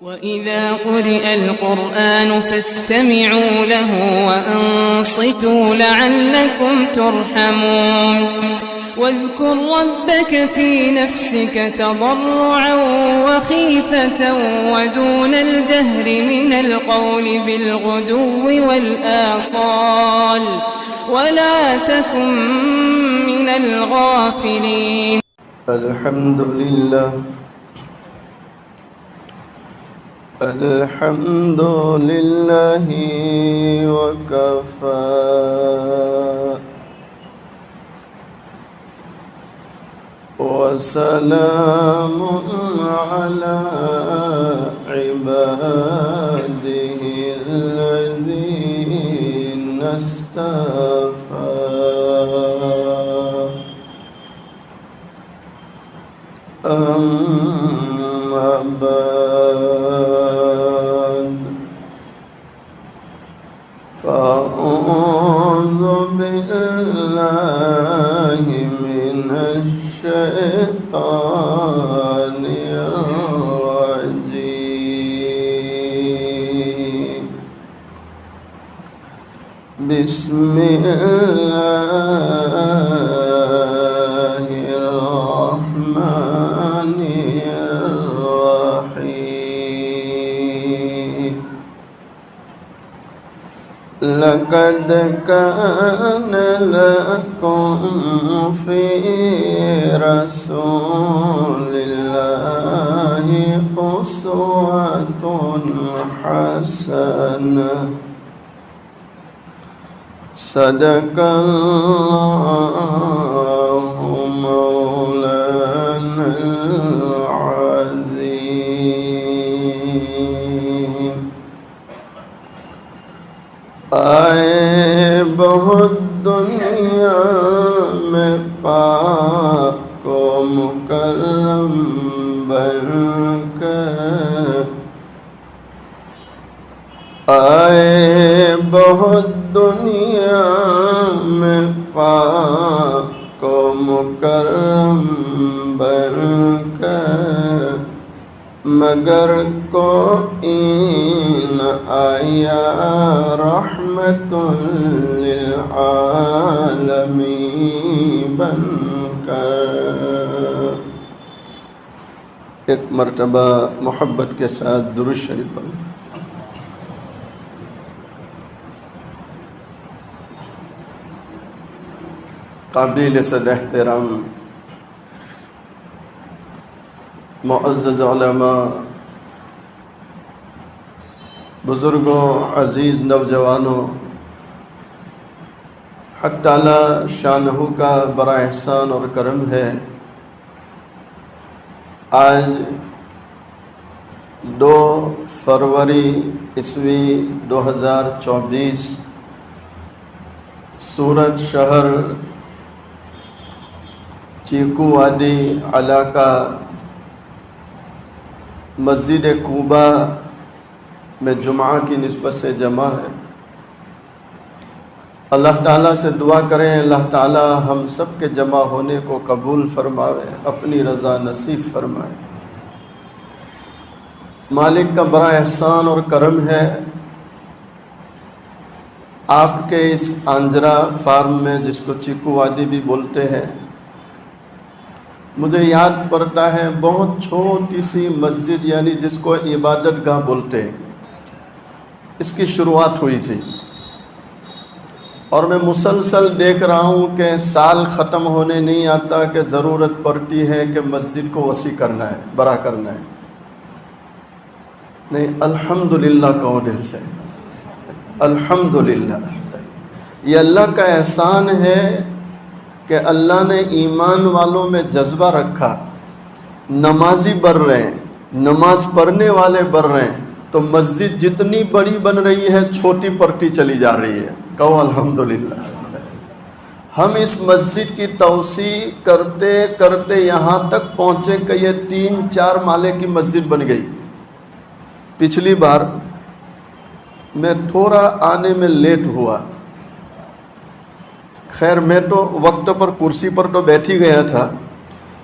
وَإِذَا قُرِئَ الْقُرْآنُ فَاسْتَمِعُوا لَهُ وَأَنصِتُوا لَعَلَّكُمْ تُرْحَمُونَ وَاذْكُرْ رَبَّكَ فِي نَفْسِكَ تَضَرُّعًا وَخِيفَةً وَدُونَ الْجَهْرِ مِنَ الْقَوْلِ بِالْغُدُوِّ وَالْآصَالِ وَلَا تَكُن مِّنَ الْغَافِلِينَ. الحمد لله وكفى وسلام على عباده الذين اصطفى. أما بعد فأعوذ بالله من الشيطان الرجيم. بسم الله الرحمن الرحيم. لقد كان لكم في رسول الله أسوة حسنة. صدق الله مولانا العظيم. آئے بہت دنیا میں پاک و مکرم بن کر، آئے بہت دنیا میں پاک و مکرم بن کر، مگر کوئی نہ آیا رحمت للعالمین بن کر. ایک مرتبہ محبت کے ساتھ درود شریف پڑھیں. قابل صد احترام معزز علماء، بزرگوں، عزیز نوجوانوں، حق تعالی شانہ کا بڑا احسان اور کرم ہے. آج 2 فروری عیسوی 2024 سورت شہر چیکو وادی علاقہ مسجد کوبہ میں جمعہ کی نسبت سے جمع ہے. اللہ تعالیٰ سے دعا کریں اللہ تعالیٰ ہم سب کے جمع ہونے کو قبول فرماوے، اپنی رضا نصیب فرمائے. مالک کا بڑا احسان اور کرم ہے، آپ کے اس آنجرا فارم میں، جس کو چیکو وادی بھی بولتے ہیں، مجھے یاد پڑتا ہے بہت چھوٹی سی مسجد، یعنی جس کو عبادت گاہ بولتے ہیں، اس کی شروعات ہوئی تھی. اور میں مسلسل دیکھ رہا ہوں کہ سال ختم ہونے نہیں آتا کہ ضرورت پڑتی ہے کہ مسجد کو وسیع کرنا ہے، بڑا کرنا ہے. نہیں، الحمدللہ کہو دل سے، الحمدللہ. یہ اللہ کا احسان ہے کہ اللہ نے ایمان والوں میں جذبہ رکھا. نمازی بڑھ رہے ہیں، نماز پڑھنے والے بڑھ رہے ہیں، تو مسجد جتنی بڑی بن رہی ہے چھوٹی پڑتی چلی جا رہی ہے. کہو الحمدللہ. ہم اس مسجد کی توسیع کرتے کرتے یہاں تک پہنچے کہ یہ 3-4 مالے کی مسجد بن گئی. پچھلی بار میں تھوڑا آنے میں لیٹ ہوا. خیر میں تو وقت پر کرسی پر تو بیٹھ ہی گیا تھا،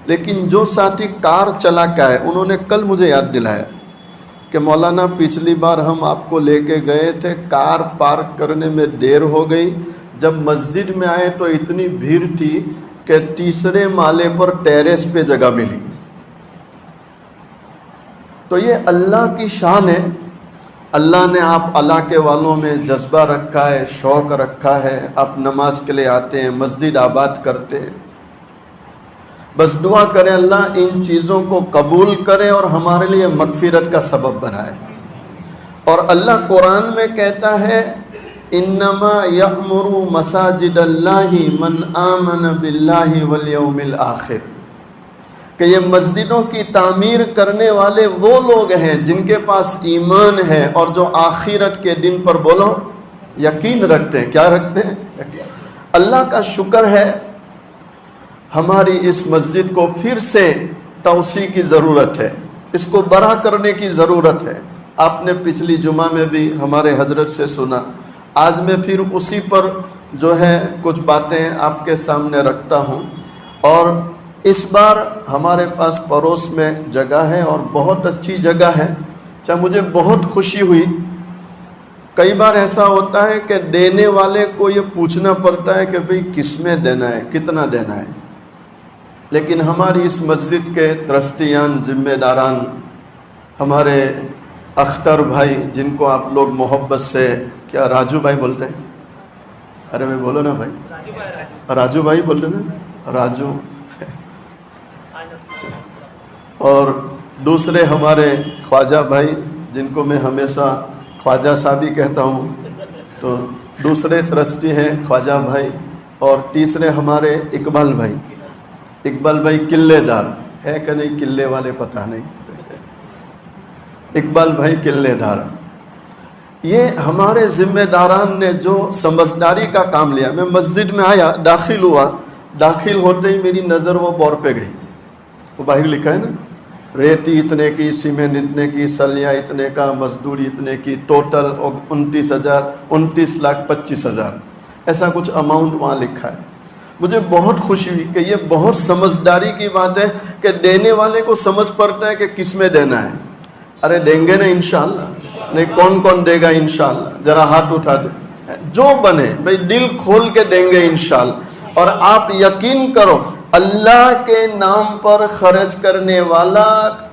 لیکن جو ساتھی کار چلا کے آئے انہوں نے کل مجھے یاد دلایا کہ مولانا پچھلی بار ہم آپ کو لے کے گئے تھے، کار پارک کرنے میں دیر ہو گئی، جب مسجد میں آئے تو اتنی بھیڑ تھی کہ تیسرے مالے پر ٹیریس پہ جگہ ملی۔ تو یہ اللہ کی شان ہے، اللہ نے آپ علاقے والوں میں جذبہ رکھا ہے، شوق رکھا ہے، آپ نماز کے لیے آتے ہیں، مسجد آباد کرتے ہیں۔ بس دعا کریں اللہ ان چیزوں کو قبول کرے اور ہمارے لیے مغفرت کا سبب بنائے۔ اور اللہ قرآن میں کہتا ہے انما یأمر مساجد اللہ من آمن باللہ والیوم الآخر، کہ یہ مسجدوں کی تعمیر کرنے والے وہ لوگ ہیں جن کے پاس ایمان ہے اور جو آخرت کے دن پر بولو یقین رکھتے ہیں۔ کیا رکھتے ہیں؟ یقین۔ اللہ کا شکر ہے ہماری اس مسجد کو پھر سے توسیع کی ضرورت ہے، اس کو بڑا کرنے کی ضرورت ہے۔ آپ نے پچھلی جمعہ میں بھی ہمارے حضرت سے سنا، آج میں پھر اسی پر جو ہے کچھ باتیں آپ کے سامنے رکھتا ہوں۔ اور اس بار ہمارے پاس پڑوس میں جگہ ہے اور بہت اچھی جگہ ہے، مجھے بہت خوشی ہوئی۔ کئی بار ایسا ہوتا ہے کہ دینے والے کو یہ پوچھنا پڑتا ہے کہ بھئی کس میں دینا ہے، کتنا دینا ہے، لیکن ہماری اس مسجد کے ٹرسٹیان، ذمہ داران، ہمارے اختر بھائی جن کو آپ لوگ محبت سے کیا راجو بھائی بولتے ہیں؟ ارے میں بولو نا بھائی، راجو بھائی بولتے نا، راجو۔ اور دوسرے ہمارے خواجہ بھائی جن کو میں ہمیشہ خواجہ صاحب ہی کہتا ہوں، تو دوسرے ٹرسٹی ہیں خواجہ بھائی، اور تیسرے ہمارے اقبال بھائی۔ اقبال بھائی قلعے دار ہے کہ نہیں، قلعے والے پتہ نہیں، اقبال بھائی قلعے دار۔ یہ ہمارے ذمہ داران نے جو سمجھداری کا کام لیا۔ میں مسجد میں آیا، داخل ہوا، داخل ہوتے ہی میری نظر وہ بورڈ پہ گئی، وہ باہر لکھا ہے نا، ریتی اتنے کی، سیمنٹ اتنے کی، سلیہ اتنے کا، مزدوری اتنے کی، ٹوٹل 29,25,000 ایسا کچھ اماؤنٹ وہاں لکھا ہے۔ مجھے بہت خوشی ہوئی کہ یہ بہت سمجھداری کی بات ہے کہ دینے والے کو سمجھ پڑتا ہے کہ کس میں دینا ہے۔ ارے دیں گے نا انشاءاللہ، نہیں کون کون دے گا انشاءاللہ، ذرا ہاتھ اٹھا دیں، جو بنے بھئی دل کھول کے دیں گے انشاءاللہ۔ اور آپ یقین کرو اللہ کے نام پر خرچ کرنے والا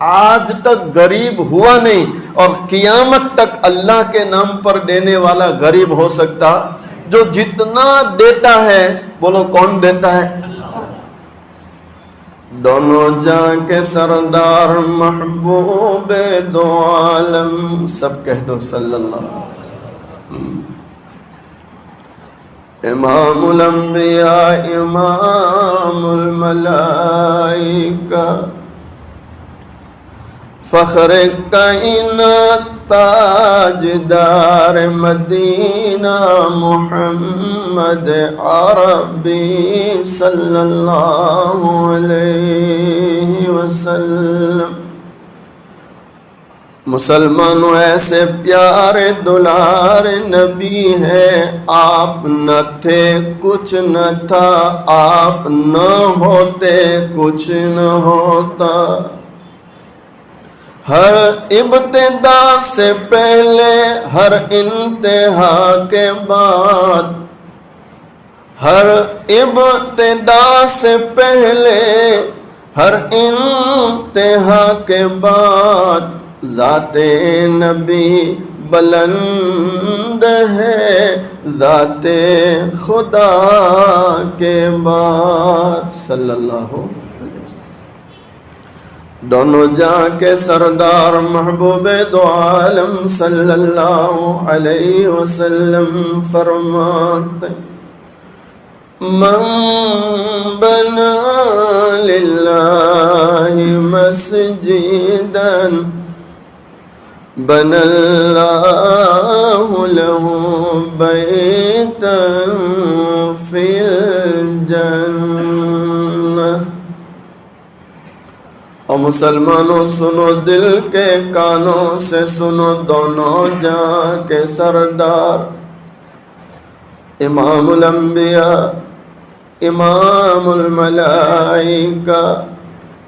آج تک غریب ہوا نہیں، اور قیامت تک اللہ کے نام پر دینے والا غریب ہو سکتا۔ جو جتنا دیتا ہے، بولو کون دیتا ہے؟ دونوں جہاں کے سردار محبوب دو عالم، سب کہہ دو صلی اللہ علیہ وسلم۔ امام الانبیاء امام الملائکہ، فخر کائنات تاجدار مدینہ محمد عربی صلی اللہ علیہ وسلم۔ مسلمانوں ایسے پیارے دلار نبی ہے، آپ نہ تھے کچھ نہ تھا، آپ نہ ہوتے کچھ نہ ہوتا۔ ہر ابتدا سے پہلے، ہر انتہا کے بعد، ہر ابتدا سے پہلے، ہر انتہا کے بعد، ذات نبی بلند ہے ذات خدا کے بعد صلی اللہ علیہ وسلم۔ دونوں جہاں کے سردار محبوب دو عالم صلی اللہ علیہ وسلم فرماتے من بنا للہ مسجدا بنى اللہ له بیتا فی الجنہ۔ اور مسلمانوں سنو، دل کے کانوں سے سنو، دونوں جہاں کے سردار امام الانبیاء امام الملائکہ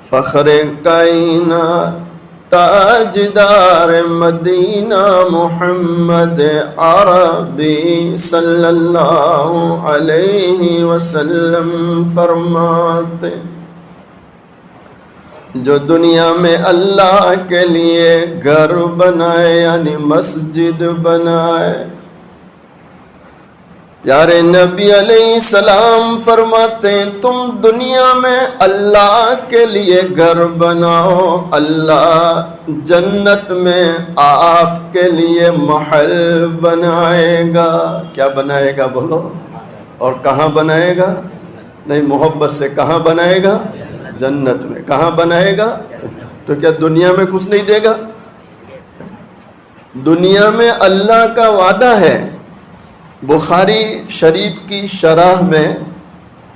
فخر کائنات تاجدار مدینہ محمد عربی صلی اللہ علیہ وسلم فرماتے جو دنیا میں اللہ کے لیے گھر بنائے یعنی مسجد بنائے، پیارے نبی علیہ السلام فرماتے ہیں تم دنیا میں اللہ کے لیے گھر بناؤ، اللہ جنت میں آپ کے لیے محل بنائے گا۔ کیا بنائے گا بولو؟ اور کہاں بنائے گا؟ نہیں، محبت سے کہاں بنائے گا؟ جنت میں۔ کہاں بنائے گا؟ تو کیا دنیا میں کچھ نہیں دے گا؟ دنیا میں اللہ کا وعدہ ہے۔ بخاری شریف کی شرح میں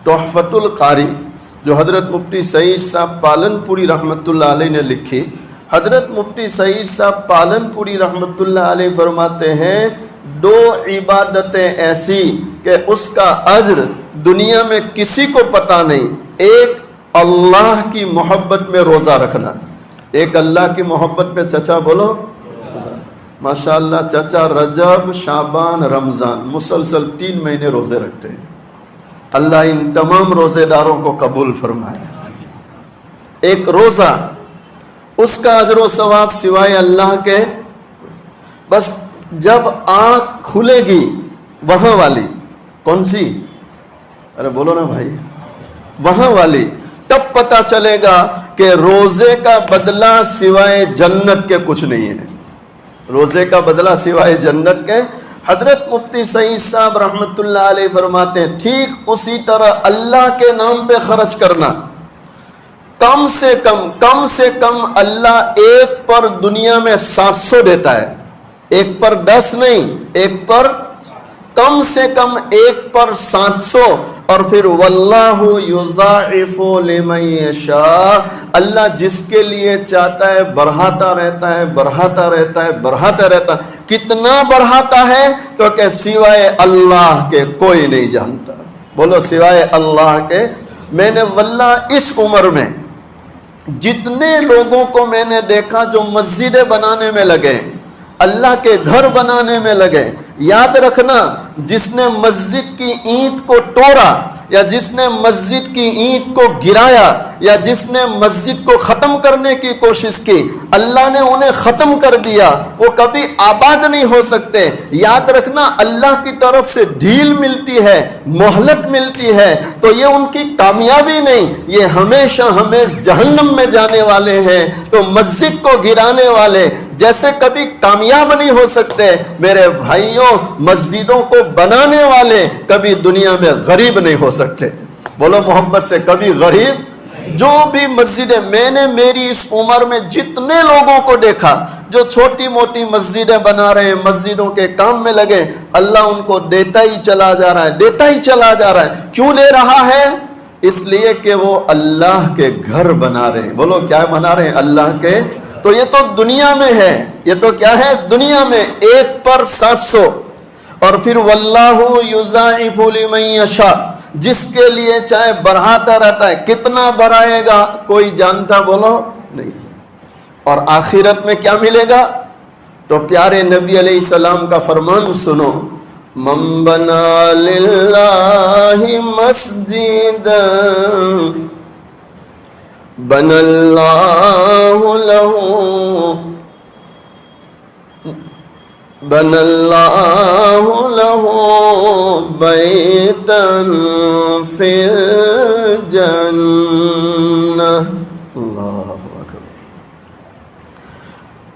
تحفۃ القاری جو حضرت مفتی سعید صاحب پالن پوری رحمۃ اللہ علیہ نے لکھی، حضرت مفتی سعید صاحب پالن پوری رحمۃ اللہ علیہ فرماتے ہیں دو عبادتیں ایسی کہ اس کا اجر دنیا میں کسی کو پتہ نہیں، ایک اللہ کی محبت میں روزہ رکھنا، ایک اللہ کی محبت میں چچا بولو ماشاءاللہ چچا رجب شعبان رمضان مسلسل 3 مہینے روزے رکھتے ہیں، اللہ ان تمام روزے داروں کو قبول فرمائے۔ ایک روزہ اس کا اجر و ثواب سوائے اللہ کے، بس جب آنکھ کھلے گی وہاں والی، کون سی؟ ارے بولو نا بھائی، وہاں والی، تب پتہ چلے گا کہ روزے کا بدلہ سوائے جنت کے کچھ نہیں ہے، روزے کا بدلہ سوائے جنت کے۔ حضرت مفتی سعید صاحب رحمۃ اللہ علیہ فرماتے ہیں ٹھیک اسی طرح اللہ کے نام پہ خرچ کرنا، کم سے کم اللہ ایک پر دنیا میں 700 دیتا ہے، ایک پر 10 نہیں، ایک پر کم سے کم ایک پر 700، اور پھر واللہ یضاعف لمن یشاء، اللہ جس کے لیے چاہتا ہے بڑھاتا رہتا ہے، بڑھاتا رہتا ہے، بڑھاتا رہتا ہے۔ کتنا بڑھاتا ہے؟ کیونکہ سوائے اللہ کے کوئی نہیں جانتا، بولو سوائے اللہ کے۔ میں نے واللہ اس عمر میں جتنے لوگوں کو میں نے دیکھا جو مسجدیں بنانے میں لگے، اللہ کے گھر بنانے میں لگے، یاد رکھنا جس نے مسجد کی اینٹ کو توڑا یا جس نے مسجد کی اینٹ کو گرایا یا جس نے مسجد کو ختم کرنے کی کوشش کی، اللہ نے انہیں ختم کر دیا، وہ کبھی آباد نہیں ہو سکتے۔ یاد رکھنا اللہ کی طرف سے ڈھیل ملتی ہے، مہلت ملتی ہے، تو یہ ان کی کامیابی نہیں، یہ ہمیشہ جہنم میں جانے والے ہیں۔ تو مسجد کو گرانے والے جیسے کبھی کامیاب نہیں ہو سکتے، میرے بھائیوں مسجدوں کو بنانے والے کبھی دنیا میں غریب نہیں ہو سکتے، بولو محبت سے کبھی غریب۔ جو بھی مسجدیں میں نے میری اس عمر میں جتنے لوگوں کو دیکھا جو چھوٹی موٹی مسجدیں بنا رہے ہیں، مسجدوں کے کام میں لگے، اللہ ان کو دیتا ہی چلا جا رہا ہے، دیتا ہی چلا جا رہا ہے۔ کیوں لے رہا ہے؟ اس لیے کہ وہ اللہ کے گھر بنا رہے ہیں، بولو کیا بنا رہے ہیں؟ اللہ کے۔ تو یہ تو دنیا میں ہے، یہ تو کیا ہے؟ دنیا میں ایک پر 700، اور پھر واللہ یضاعف لمن یشاء، جس کے لیے چاہے بڑھاتا رہتا ہے۔ کتنا بڑھائے گا کوئی جانتا بولو نہیں۔ اور آخرت میں کیا ملے گا؟ تو پیارے نبی علیہ السلام کا فرمان سنو، من بنا للہ مسجدا بنى الله له بيتا في الجنة۔ اللہ اکبر۔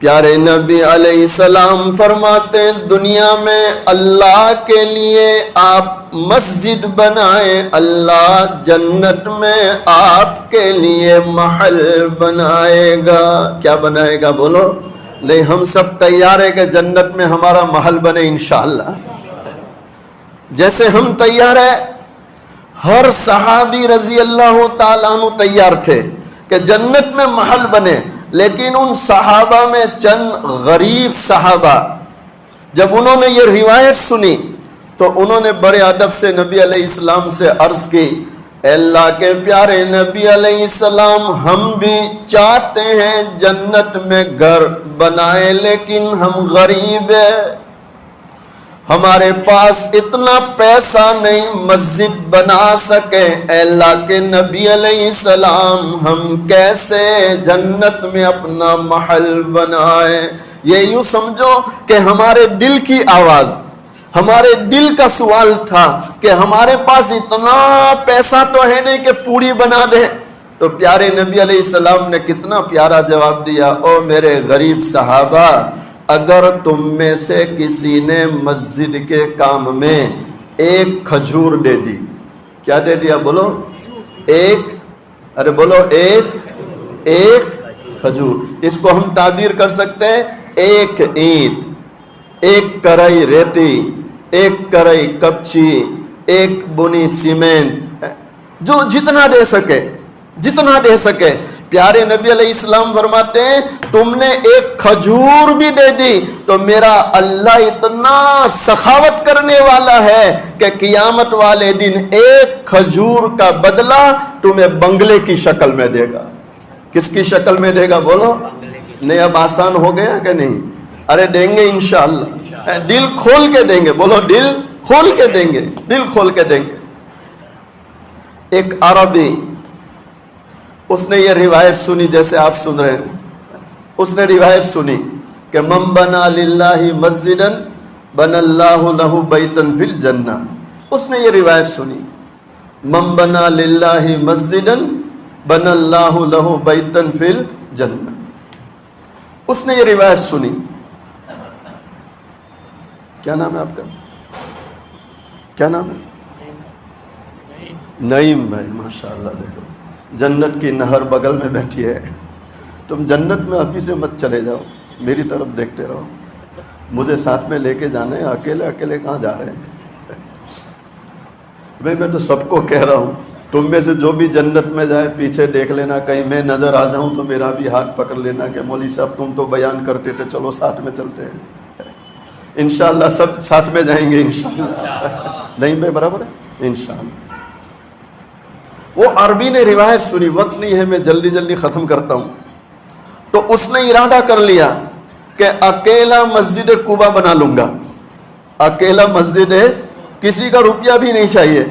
پیارے نبی علیہ السلام فرماتے ہیں دنیا میں اللہ کے لیے آپ مسجد بنائیں، اللہ جنت میں آپ کے لیے محل بنائے گا۔ کیا بنائے گا بولو؟ نہیں، ہم سب تیار ہیں کہ جنت میں ہمارا محل بنے انشاءاللہ۔ جیسے ہم تیار ہیں، ہر صحابی رضی اللہ تعالیٰ عنہ تیار تھے کہ جنت میں محل بنے، لیکن ان صحابہ میں چند غریب صحابہ جب انہوں نے یہ روایت سنی تو انہوں نے بڑے ادب سے نبی علیہ السلام سے عرض کی، اے اللہ کے پیارے نبی علیہ السلام ہم بھی چاہتے ہیں جنت میں گھر بنائے، لیکن ہم غریب ہیں، ہمارے پاس اتنا پیسہ نہیں مسجد بنا سکے۔ اے اللہ کے نبی علیہ السلام ہم کیسے جنت میں اپنا محل بنائے؟ یہ یوں سمجھو کہ ہمارے دل کی آواز، ہمارے دل کا سوال تھا کہ ہمارے پاس اتنا پیسہ تو ہے نہیں کہ پوری بنا دے۔ تو پیارے نبی علیہ السلام نے کتنا پیارا جواب دیا، او میرے غریب صحابہ، اگر تم میں سے کسی نے مسجد کے کام میں ایک کھجور دے دی، کیا دے دیا بولو؟ ایک کھجور، اس کو ہم تعبیر کر سکتے ہیں ایک اینٹ، ایک کڑائی ریتی، ایک کڑائی کپچی، ایک بنی سیمنٹ، جو جتنا دے سکے۔ پیارے نبی علیہ السلام فرماتے ہیں تم نے ایک کھجور بھی دے دی تو میرا اللہ اتنا سخاوت کرنے والا ہے کہ قیامت والے دن ایک کھجور کا بدلہ تمہیں بنگلے کی شکل میں دے گا۔ کس کی شکل میں دے گا بولو؟ نہیں اب آسان ہو گیا کہ نہیں؟ ارے دیں گے انشاءاللہ، دل کھول کے دیں گے، بولو دل کھول کے دیں گے، دل کھول کے دیں گے۔ ایک عربی، اس نے یہ روایت سنی جیسے آپ سن رہے ہیں، اس نے روایت سنی کہ من بنا للہ مسجدا بنا اللہ لہ بیتا فی الجنہ۔ اس نے یہ روایت سنی، من بنا للہ مسجدا بنا اللہ لہ بیتا فی الجنہ۔ اس نے یہ روایت سنی۔ کیا نام ہے آپ کا؟ کیا نام ہے؟ نعیم بھائی، ماشاءاللہ۔ دیکھو جنت کی نہر بغل میں بیٹھی ہے، تم جنت میں ابھی سے مت چلے جاؤ، میری طرف دیکھتے رہو، مجھے ساتھ میں لے کے جانا ہے، اکیلے کہاں جا رہے ہیں؟ بھائی میں تو سب کو کہہ رہا ہوں، تم میں سے جو بھی جنت میں جائے پیچھے دیکھ لینا، کہیں میں نظر آ جاؤں تو میرا بھی ہاتھ پکڑ لینا کہ مولوی صاحب تم تو بیان کرتے تھے، چلو ساتھ میں چلتے ہیں، انشاءاللہ سب ساتھ میں جائیں گے انشاءاللہ۔ نہیں بھائی برابر ہے انشاءاللہ۔ وہ عربی نے روایت سنی، وقت نہیں ہے میں جلدی ختم کرتا ہوں، تو اس نے ارادہ کر لیا کہ اکیلا مسجد قباء بنا لوں گا، اکیلا مسجد ہے، کسی کا روپیہ بھی نہیں چاہیے،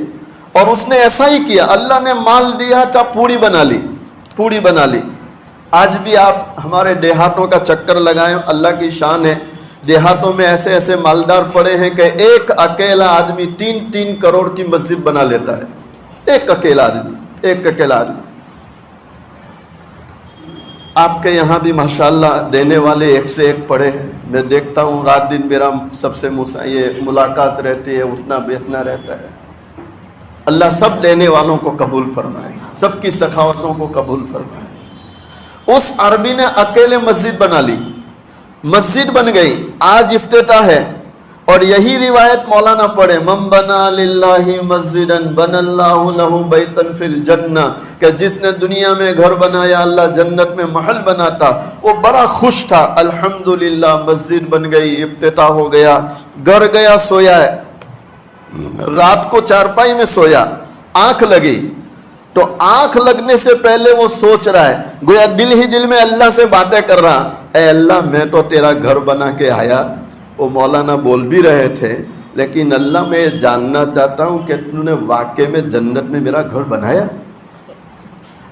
اور اس نے ایسا ہی کیا، اللہ نے مال دیا تھا، پوری بنا لی۔ آج بھی آپ ہمارے دیہاتوں کا چکر لگائیں، اللہ کی شان ہے، دیہاتوں میں ایسے مالدار پڑے ہیں کہ ایک اکیلا آدمی 3 کروڑ کی مسجد بنا لیتا ہے، ایک اکیلا آدمی۔ آپ کے یہاں بھی ماشاءاللہ دینے والے ایک سے ایک پڑے ہیں، میں دیکھتا ہوں رات دن میرا سب سے یہ ملاقات رہتی ہے، اٹھنا بیٹھنا رہتا ہے۔ اللہ سب دینے والوں کو قبول فرمائے، سب کی سخاوتوں کو قبول فرمائے۔ اس عربی نے اکیلے مسجد بنا لی، مسجد بن گئی، آج افتتاح ہے، اور یہی روایت مولانا پڑھے، من بنا للہ مسجدا بنا اللہ لہ بیتا فی الجنہ، کہ جس نے دنیا میں گھر بنایا اللہ جنت میں محل بناتا۔ وہ بڑا خوش تھا، الحمدللہ مسجد بن گئی، افتتاح ہو گیا، گھر گیا، سویا ہے، رات کو چارپائی میں سویا، آنکھ لگی، تو آنکھ لگنے سے پہلے وہ سوچ رہا ہے، گویا دل ہی دل میں اللہ سے باتیں کر رہا، اے اللہ میں تو تیرا گھر بنا کے آیا۔ وہ مولانا بول بھی رہے تھے، لیکن اللہ میں یہ جاننا چاہتا ہوں کہ تو نے واقعے میں جنت میں میرا گھر بنایا،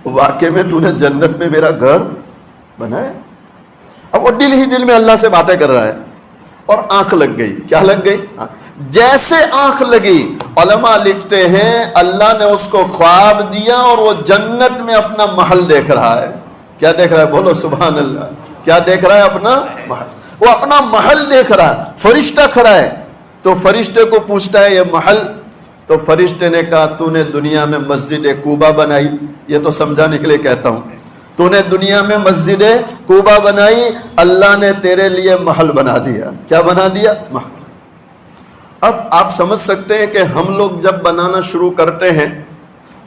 واقعے میں تو نے جنت میں میرا گھر بنایا۔ اب وہ دل ہی دل میں اللہ سے باتیں کر رہا ہے، اور آنکھ لگ گئی۔ کیا لگ گئی؟ جیسے آنکھ لگی، علماء لکھتے ہیں اللہ نے اس کو خواب دیا اور وہ جنت میں اپنا محل دیکھ رہا ہے۔ کیا دیکھ رہا ہے؟ بولو سبحان اللہ۔ کیا دیکھ رہا ہے؟ اپنا محل، وہ اپنا محل دیکھ رہا ہے۔ فرشتہ کھڑا ہے تو فرشتے کو پوچھتا ہے یہ محل، تو فرشتے نے کہا تو نے دنیا میں مسجد قباء بنائی، یہ تو سمجھانے کے لیے کہتا ہوں، تو نے دنیا میں مسجد قباء بنائی، اللہ نے تیرے لیے محل بنا دیا۔ کیا بنا دیا؟ محل۔ اب آپ سمجھ سکتے ہیں کہ ہم لوگ جب بنانا شروع کرتے ہیں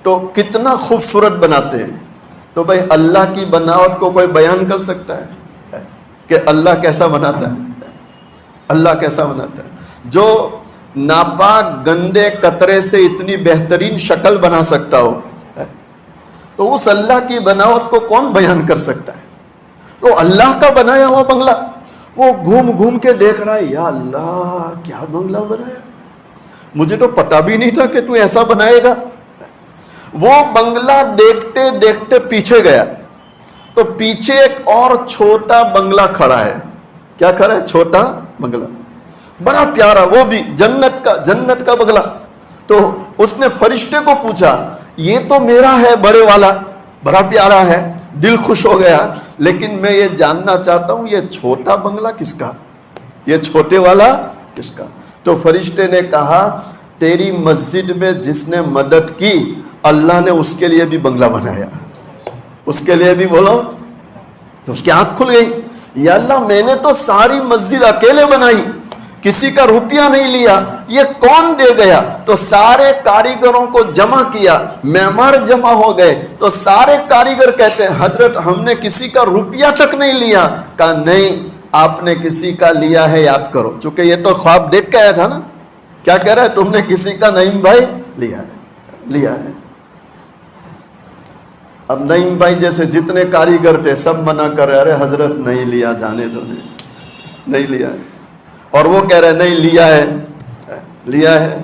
تو کتنا خوبصورت بناتے ہیں، تو بھائی اللہ کی بناوٹ کو کوئی بیان کر سکتا ہے کہ اللہ کیسا بناتا ہے؟ اللہ کیسا بناتا ہے؟ جو ناپاک گندے قطرے سے اتنی بہترین شکل بنا سکتا ہو، تو اس اللہ کی بناوٹ کو کون بیان کر سکتا ہے؟ تو اللہ کا بنایا ہوا بنگلہ وہ گھوم گھوم کے دیکھ رہا ہے، یا اللہ کیا بنگلہ بنایا، مجھے تو پتا بھی نہیں تھا کہ تو ایسا بنائے گا۔ وہ بنگلہ دیکھتے دیکھتے پیچھے گیا تو پیچھے ایک اور چھوٹا بنگلہ کھڑا ہے۔ کیا کھڑا ہے؟ چھوٹا بنگلہ، بڑا پیارا، وہ بھی جنت کا بنگلہ۔ تو اس نے فرشتے کو پوچھا، یہ تو میرا ہے بڑے والا، بڑا پیارا ہے، دل خوش ہو گیا، لیکن میں یہ جاننا چاہتا ہوں یہ چھوٹا بنگلہ کس کا، یہ چھوٹے والا کس کا؟ تو فرشتے نے کہا تیری مسجد میں جس نے مدد کی اللہ نے اس کے لیے بھی بنگلہ بنایا، اس کے لیے بھی بولو۔ تو اس کی آنکھ کھل گئی، یا اللہ میں نے تو ساری مسجد اکیلے بنائی، کسی کا روپیہ نہیں لیا، یہ کون دے گیا؟ تو سارے کاریگروں کو جمع کیا، معمار جمع ہو گئے، تو سارے کاریگر کہتے ہیں حضرت ہم نے کسی کا روپیہ تک نہیں لیا۔ کہا نہیں، آپ نے کسی کا لیا ہے، یاد کرو، چونکہ یہ تو خواب دیکھ کے آیا تھا نا۔ کیا کہہ رہا ہے؟ تم نے کسی کا نعیم بھائی لیا ہے۔ اب نعیم بھائی جیسے جتنے کاریگر تھے سب منع کر رہے، ارے حضرت نہیں لیا، جانے دو، نہیں لیا ہے۔ اور وہ کہہ رہے نہیں لیا ہے۔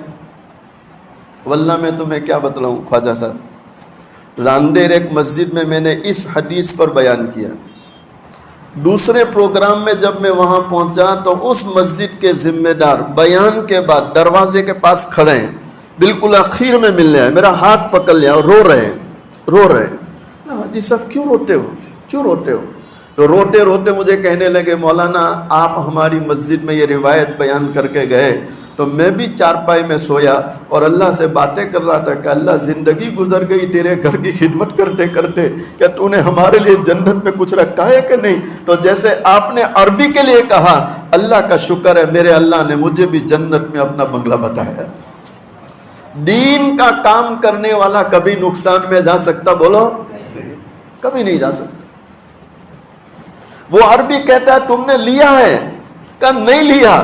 واللہ میں تمہیں کیا بتلاؤں خواجہ صاحب، راندیر ایک مسجد میں نے اس حدیث پر بیان کیا، دوسرے پروگرام میں جب میں وہاں پہنچا تو اس مسجد کے ذمہ دار بیان کے بعد دروازے کے پاس کھڑے ہیں، بالکل اخیر میں ملنے آئے، میرا ہاتھ پکڑ لیا اور رو رہے ہیں۔ جی صاحب کیوں روتے ہو؟ تو روتے مجھے کہنے لگے مولانا آپ ہماری مسجد میں یہ روایت بیان کر کے گئے تو میں بھی چارپائی میں سویا اور اللہ سے باتیں کر رہا تھا کہ اللہ زندگی گزر گئی تیرے گھر کی خدمت کرتے کرتے، کیا تو نے ہمارے لیے جنت میں کچھ رکھا ہے کہ نہیں؟ تو جیسے آپ نے عربی کے لیے کہا، اللہ کا شکر ہے میرے اللہ نے مجھے بھی جنت میں اپنا بنگلہ بتایا۔ دین کا کام کرنے والا کبھی نقصان میں جا سکتا؟ بولو، کبھی نہیں جا سکتا۔ وہ عربی کہتا ہے تم نے لیا ہے؟ کہا نہیں لیا،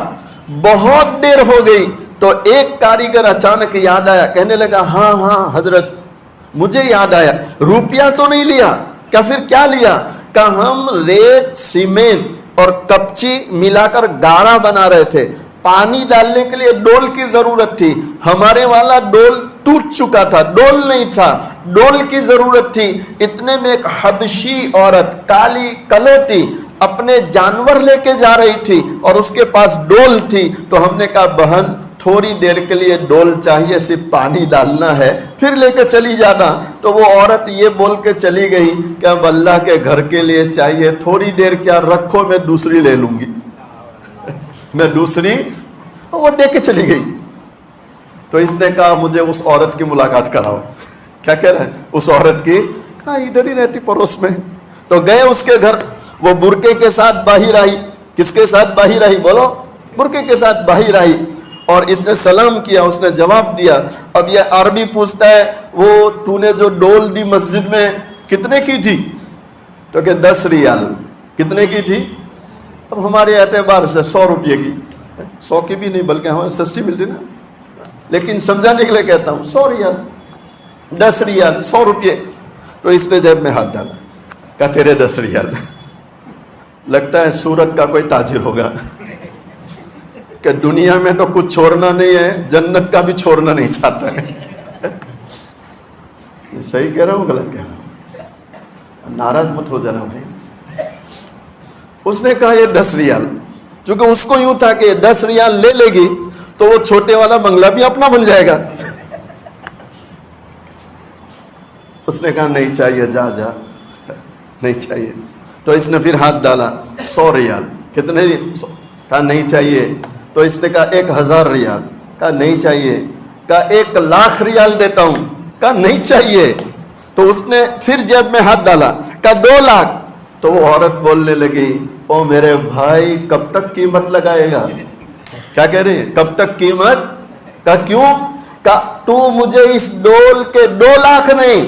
بہت دیر ہو گئی۔ تو ایک کاریگر اچانک یاد آیا، کہنے لگا ہاں حضرت مجھے یاد آیا، روپیہ تو نہیں لیا۔ کیا پھر کیا لیا؟ کہا ہم ریت سیمنٹ اور کپچی ملا کر گارا بنا رہے تھے، پانی ڈالنے کے لیے ڈول کی ضرورت تھی، ہمارے والا ڈول ٹوٹ چکا تھا، ڈول نہیں تھا، ڈول کی ضرورت تھی۔ اتنے میں ایک حبشی عورت کالی کلوٹی اپنے جانور لے کے جا رہی تھی اور اس کے پاس ڈول تھی، تو ہم نے کہا بہن تھوڑی دیر کے لیے ڈول چاہیے، صرف پانی ڈالنا ہے، پھر لے کے چلی جانا۔ تو وہ عورت یہ بول کے چلی گئی کہ اب اللہ کے گھر کے لیے چاہیے، تھوڑی دیر کیا رکھو میں دوسری لے لوں گی، میں دوسری، وہ دے کے چلی گئی۔ تو اس نے کہا مجھے اس عورت کی ملاقات کراؤ۔ کیا کہہ رہا ہے؟ اس عورت کی؟ کہا ادھر ہی رہتی پڑوس میں۔ تو گئے اس کے گھر، وہ برقعے کے ساتھ باہر آئی۔ کس کے ساتھ باہر آئی؟ بولو، برقعے کے ساتھ باہر آئی، اور اس نے سلام کیا، اس نے جواب دیا۔ اب یہ عربی پوچھتا ہے وہ تو نے جو ڈول دی مسجد میں کتنے کی تھی؟ تو کہ 10 ریال۔ کتنے کی تھی؟ اب ہمارے اعتبار سے 100 روپے کی، 100 کی بھی نہیں بلکہ ہمارے سستی ملتی نا، لیکن سمجھانے کے لیے کہتا ہوں 100 ریال، 10 ریال، 100 روپے۔ تو اس نے جیب میں ہاتھ ڈالا، کہا تیرے 10 ریال۔ لگتا ہے سورت کا کوئی تاجر ہوگا کہ دنیا میں تو کچھ چھوڑنا نہیں ہے، جنت کا بھی چھوڑنا نہیں چاہتا ہے۔ صحیح کہہ رہا ہوں غلط کہہ رہا ہوں؟ ناراض مت ہو جانا بھائی۔ اس نے کہا یہ 10 ریال، چونکہ اس کو یوں تھا کہ یہ 10 ریال لے لے گی تو وہ چھوٹے والا بنگلہ بھی اپنا بن جائے گا۔ اس نے کہا نہیں چاہیے، جا نہیں چاہیے۔ تو اس نے پھر ہاتھ ڈالا، 100 ریال۔ کتنے؟ کہا نہیں چاہیے۔ تو اس نے کہا 1000 ریال۔ کہا نہیں چاہیے۔ کہا 1,00,000 ریال دیتا ہوں۔ کہا نہیں چاہیے۔ تو اس نے پھر جیب میں ہاتھ ڈالا، کہا 2,00,000۔ تو وہ عورت بولنے لگی او میرے بھائی کب تک قیمت لگائے گا؟ کیا کہہ رہے ہیں؟ کب تک قیمت؟ کہا کیوں؟ کہا تو مجھے اس ڈول کے 2,00,000 نہیں